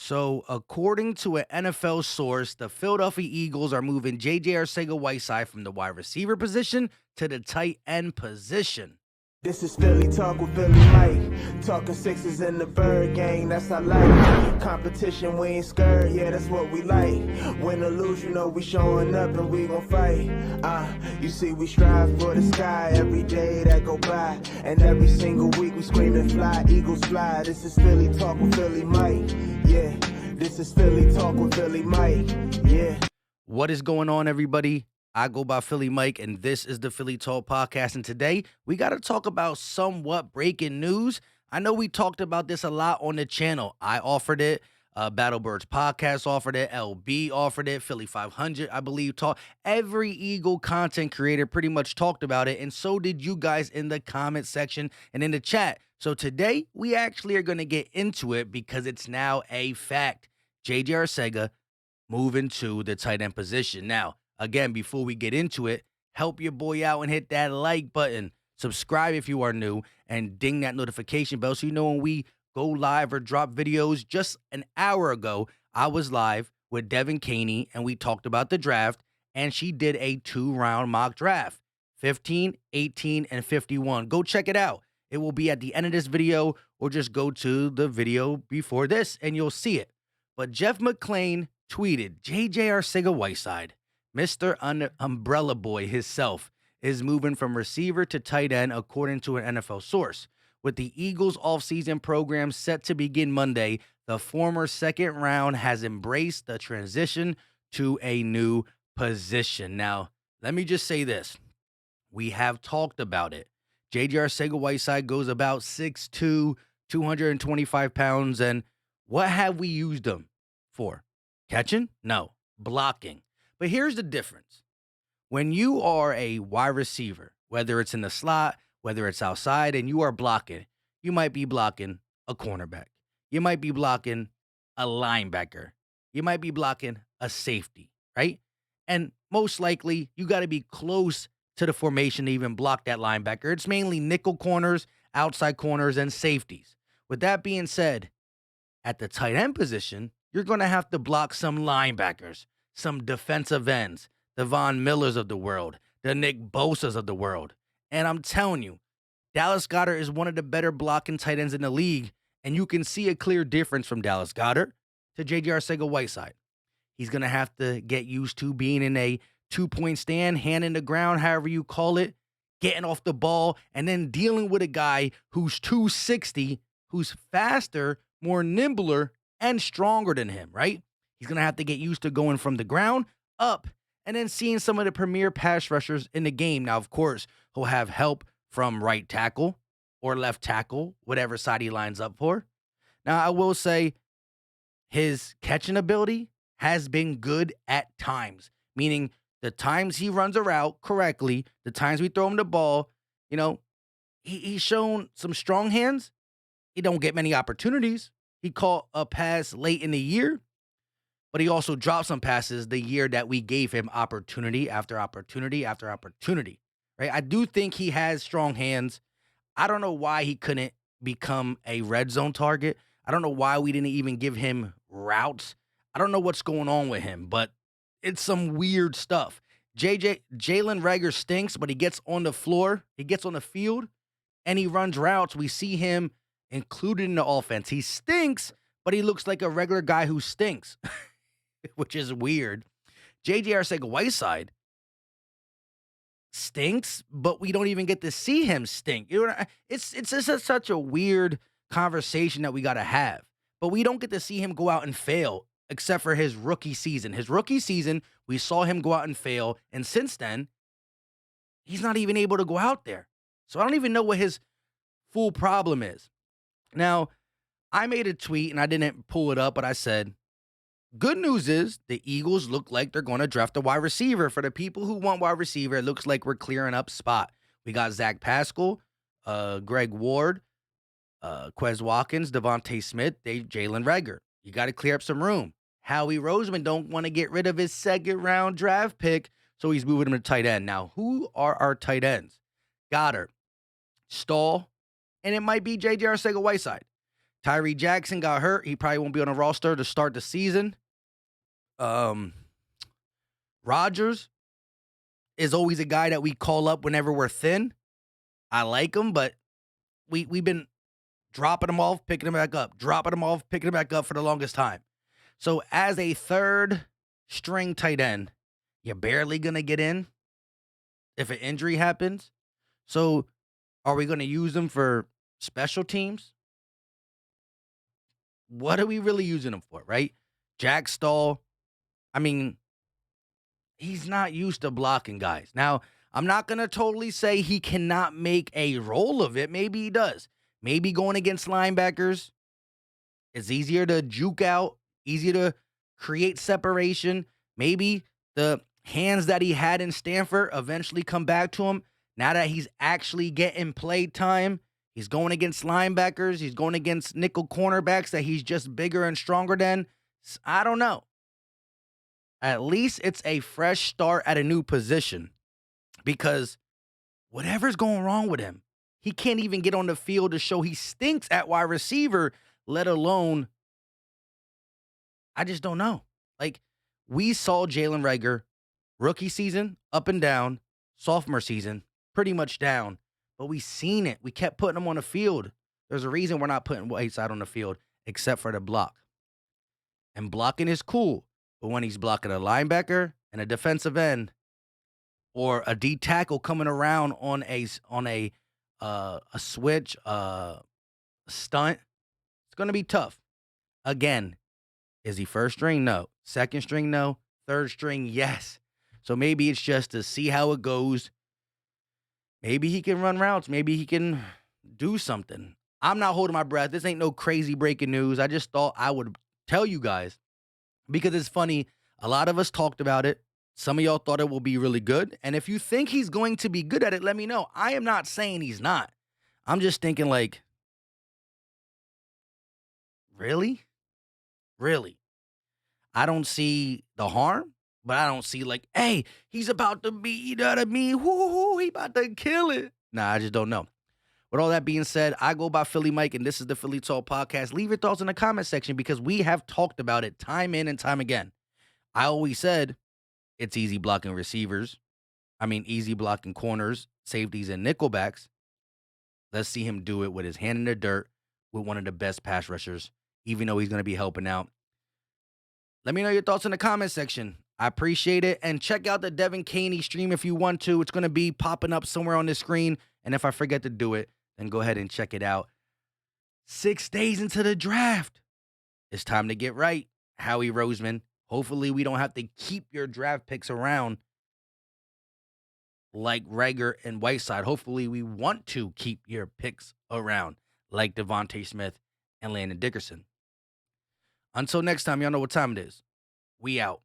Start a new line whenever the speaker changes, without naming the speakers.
So, according to an NFL source, the Philadelphia Eagles are moving J.J. Arcega-Whiteside from the wide receiver position to the tight end position.
This is Philly Talk with Philly Mike. Talking sixes in the bird gang, that's our life. Competition, we ain't scared, yeah, that's what we like. Win or lose, you know we showing up and we gon' fight. You see we strive for the sky every day that go by. And every single week we scream and fly, Eagles fly. This is Philly Talk with Philly Mike, yeah. This is Philly Talk with Philly Mike, yeah.
What is going on, everybody? I go by Philly Mike, and this is the Philly Talk Podcast. And today we got to talk about somewhat breaking news. I know we talked about this a lot on the channel. I offered it. Battlebirds Podcast offered it. LB offered it. Philly 500, I believe, talked. Every Eagle content creator pretty much talked about it, and so did you guys in the comment section and in the chat. So today we actually are going to get into it because it's now a fact. J.J. Arcega moving to the tight end position. Now, again, before we get into it, help your boy out and hit that like button. Subscribe if you are new and ding that notification bell so you know when we go live or drop videos. Just an hour ago, I was live with Devin Caney and we talked about the draft, and she did a 2-round mock draft, 15, 18, and 51. Go check it out. It will be at the end of this video, or just go to the video before this and you'll see it. But Jeff McClain tweeted, J.J. Arcega-Whiteside, Mr. Umbrella Boy himself, is moving from receiver to tight end, according to an NFL source. With the Eagles' offseason program set to begin Monday, the former second round has embraced the transition to a new position. Now, let me just say this. We have talked about it. J.J. Arcega-Whiteside goes about 6'2", 225 pounds, and what have we used him for? Catching? No. Blocking. But here's the difference. When you are a wide receiver, whether it's in the slot, whether it's outside, and you are blocking, you might be blocking a cornerback. You might be blocking a linebacker. You might be blocking a safety, right? And most likely, you got to be close to the formation to even block that linebacker. It's mainly nickel corners, outside corners, and safeties. With that being said, at the tight end position, you're going to have to block some linebackers, some defensive ends, the Von Millers of the world, the Nick Bosas of the world. And I'm telling you, Dallas Goedert is one of the better blocking tight ends in the league, and you can see a clear difference from Dallas Goedert to J.J. Arcega-Whiteside. He's going to have to get used to being in a two-point stand, hand in the ground, however you call it, getting off the ball, and then dealing with a guy who's 260, who's faster, more nimbler, and stronger than him, right? He's going to have to get used to going from the ground up and then seeing some of the premier pass rushers in the game. Now, of course, he'll have help from right tackle or left tackle, whatever side he lines up for. Now, I will say his catching ability has been good at times, meaning the times he runs a route correctly, the times we throw him the ball, he's shown some strong hands. He don't get many opportunities. He caught a pass late in the year, but he also dropped some passes the year that we gave him opportunity after opportunity after opportunity, right? I do think he has strong hands. I don't know why he couldn't become a red zone target. I don't know why we didn't even give him routes. I don't know what's going on with him, but it's some weird stuff. Jalen Reagor stinks, but he gets on the floor, he gets on the field, and he runs routes. We see him included in the offense. He stinks, but he looks like a regular guy who stinks, which is weird. J.J. Arcega-Whiteside stinks, but we don't even get to see him stink. It's just such a weird conversation that we got to have. But we don't get to see him go out and fail, except for his rookie season. His rookie season, we saw him go out and fail, and since then, he's not even able to go out there. So I don't even know what his full problem is. Now, I made a tweet, and I didn't pull it up, but I said, good news is the Eagles look like they're going to draft a wide receiver. For the people who want wide receiver, it looks like we're clearing up spot. We got Zach Pascal, Greg Ward, Quez Watkins, Devontae Smith, Jalen Reagor. You got to clear up some room. Howie Roseman don't want to get rid of his second-round draft pick, so he's moving him to tight end. Now, who are our tight ends? Goddard, Stahl, and it might be J.J. Arcega-Whiteside. Tyree Jackson got hurt. He probably won't be on the roster to start the season. Um, Rodgers is always a guy that we call up whenever we're thin. I like him, but we've been dropping him off, picking him back up, dropping him off, picking him back up for the longest time. So as a third string tight end, you're barely gonna get in if an injury happens. So are we gonna use him for special teams? What are we really using him for, right? Jack Stahl, I mean, he's not used to blocking guys. Now, I'm not going to totally say he cannot make a role of it. Maybe he does. Maybe going against linebackers, it's easier to juke out, easier to create separation. Maybe the hands that he had in Stanford eventually come back to him. Now that he's actually getting play time, he's going against linebackers, he's going against nickel cornerbacks that he's just bigger and stronger than. I don't know. At least it's a fresh start at a new position because whatever's going wrong with him, he can't even get on the field to show he stinks at wide receiver, let alone, I just don't know. Like, we saw Jalen Reagor rookie season up and down, sophomore season pretty much down, but we seen it. We kept putting him on the field. There's a reason we're not putting Whiteside on the field except for the block. And blocking is cool, but when he's blocking a linebacker and a defensive end or a D tackle coming around on a switch, stunt, it's gonna be tough. Again, is he first string? No. Second string? No. Third string? Yes. So maybe it's just to see how it goes. Maybe he can run routes. Maybe he can do something. I'm not holding my breath. This ain't no crazy breaking news. I just thought I would tell you guys because it's funny. A lot of us talked about it. Some of y'all thought it will be really good. And if you think he's going to be good at it, let me know. I am not saying he's not. I'm just thinking like, really? Really? I don't see the harm, but I don't see like, hey, he's about to be, you know what I mean? Whoo, he about to kill it. Nah, I just don't know. With all that being said, I go by Philly Mike, and this is the Philly Talk Podcast. Leave your thoughts in the comment section because we have talked about it time in and time again. I always said it's easy blocking receivers. I mean, easy blocking corners, safeties, and nickelbacks. Let's see him do it with his hand in the dirt with one of the best pass rushers, even though he's going to be helping out. Let me know your thoughts in the comment section. I appreciate it. And check out the Devin Caney stream if you want to. It's going to be popping up somewhere on the screen. And if I forget to do it, then go ahead and check it out. 6 days into the draft. It's time to get right. Howie Roseman. Hopefully we don't have to keep your draft picks around like Reagor and Whiteside. Hopefully we want to keep your picks around like Devontae Smith and Landon Dickerson. Until next time, y'all know what time it is. We out.